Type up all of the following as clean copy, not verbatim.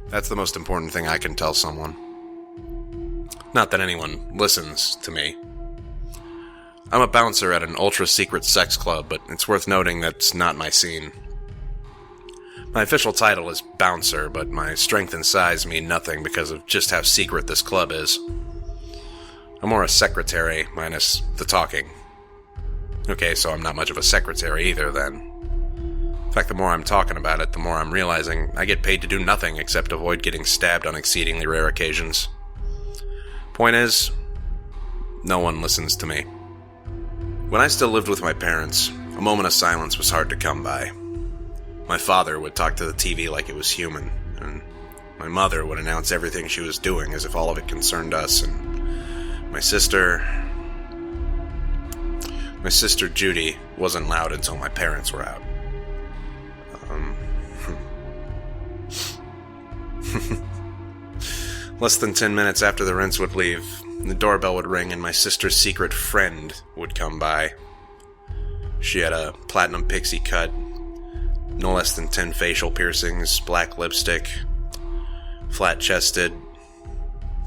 That's the most important thing I can tell someone. Not that anyone listens to me. I'm a bouncer at an ultra-secret sex club, but it's worth noting that's not my scene. My official title is bouncer, but my strength and size mean nothing because of just how secret this club is. I'm more a secretary, minus the talking. Okay, so I'm not much of a secretary either, then. In fact, the more I'm talking about it, the more I'm realizing I get paid to do nothing except avoid getting stabbed on exceedingly rare occasions. Point is, no one listens to me. When I still lived with my parents, a moment of silence was hard to come by. My father would talk to the TV like it was human, and my mother would announce everything she was doing as if all of it concerned us, and my sister Judy wasn't loud until my parents were out. Less than 10 minutes after the rents would leave, the doorbell would ring and my sister's secret friend would come by. She had a platinum pixie cut, no less than 10 facial piercings, black lipstick, flat-chested,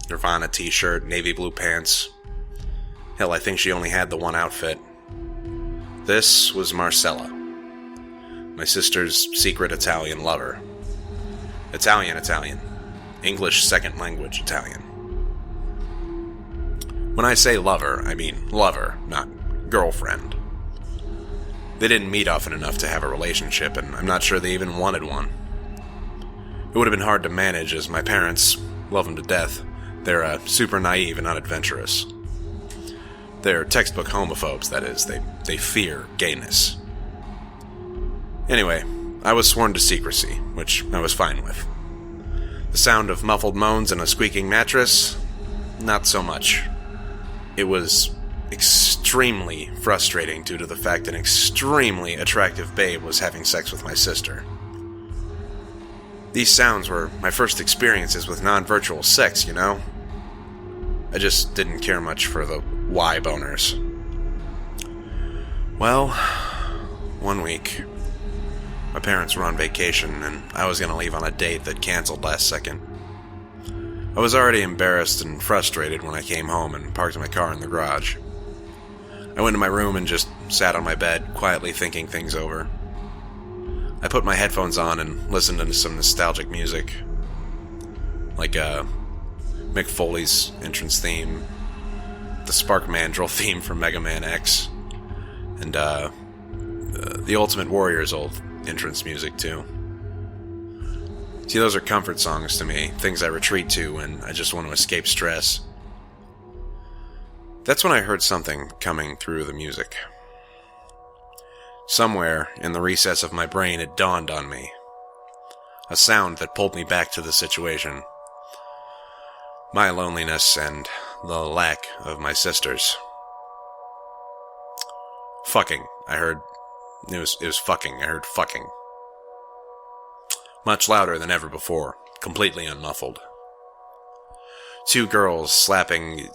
Nirvana t-shirt, navy blue pants. Hell, I think she only had the one outfit. This was Marcella, my sister's secret Italian lover. Italian. English second language Italian. When I say lover, I mean lover, not girlfriend. They didn't meet often enough to have a relationship, and I'm not sure they even wanted one. It would have been hard to manage, as my parents love them to death. They're super naive and unadventurous. They're textbook homophobes, that is. They fear gayness. Anyway, I was sworn to secrecy, which I was fine with. The sound of muffled moans and a squeaking mattress? Not so much. It was extremely frustrating due to the fact an extremely attractive babe was having sex with my sister. These sounds were my first experiences with non-virtual sex, you know? I just didn't care much for the Y-boners. Well, one week, my parents were on vacation, and I was going to leave on a date that canceled last second. I was already embarrassed and frustrated when I came home and parked my car in the garage. I went to my room and just sat on my bed, quietly thinking things over. I put my headphones on and listened to some nostalgic music, like Mick Foley's entrance theme, the Spark Mandrill theme from Mega Man X, and the Ultimate Warrior's old entrance music too. See, those are comfort songs to me, things I retreat to when I just want to escape stress. That's when I heard something coming through the music. Somewhere in the recess of my brain it dawned on me. A sound that pulled me back to the situation. My loneliness and the lack of my sisters. Fucking, I heard. It was fucking. I heard fucking. Much louder than ever before, completely unmuffled. Two girls slapping...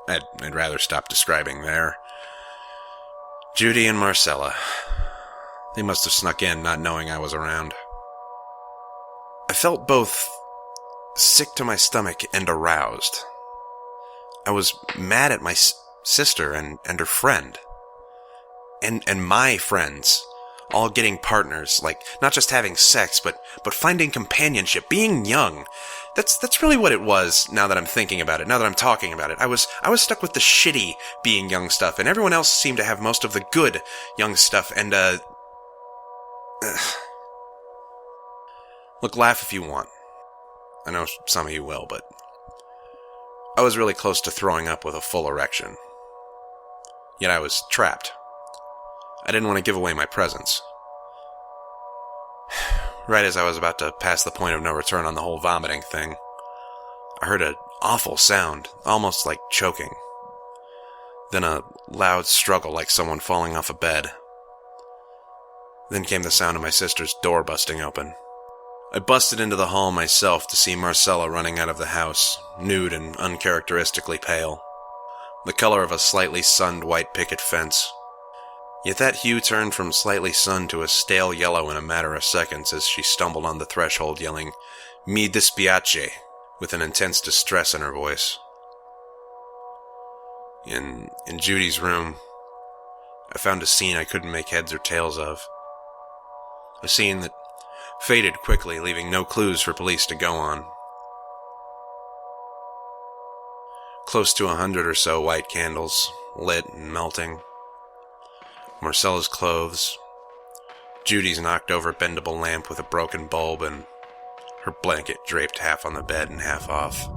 I'd rather stop describing there. Judy and Marcella. They must have snuck in, not knowing I was around. I felt both sick to my stomach and aroused. I was mad at my sister and her friend. And my friends. All getting partners, like, not just having sex, but finding companionship, being young. That's really what it was, now that I'm thinking about it, now that I'm talking about it. I was stuck with the shitty being young stuff, and everyone else seemed to have most of the good young stuff, and, Look, laugh if you want. I know some of you will, but I was really close to throwing up with a full erection. Yet I was trapped. I didn't want to give away my presence. Right as I was about to pass the point of no return on the whole vomiting thing, I heard an awful sound, almost like choking. Then a loud struggle like someone falling off a bed. Then came the sound of my sister's door busting open. I busted into the hall myself to see Marcella running out of the house, nude and uncharacteristically pale, the color of a slightly sunned white picket fence. Yet that hue turned from slightly sun to a stale yellow in a matter of seconds as she stumbled on the threshold yelling, "Mi dispiace," with an intense distress in her voice. In Judy's room, I found a scene I couldn't make heads or tails of. A scene that faded quickly, leaving no clues for police to go on. Close to 100 or so white candles, lit and melting. Marcella's clothes, Judy's knocked-over bendable lamp with a broken bulb, and her blanket draped half on the bed and half off.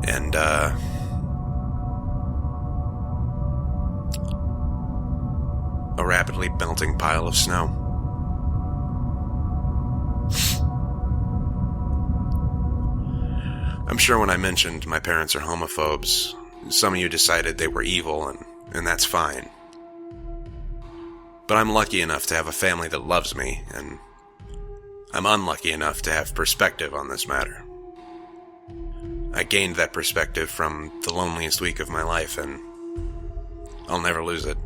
And, a rapidly melting pile of snow. I'm sure when I mentioned my parents are homophobes, some of you decided they were evil, and that's fine. But I'm lucky enough to have a family that loves me, and I'm unlucky enough to have perspective on this matter. I gained that perspective from the loneliest week of my life, and I'll never lose it.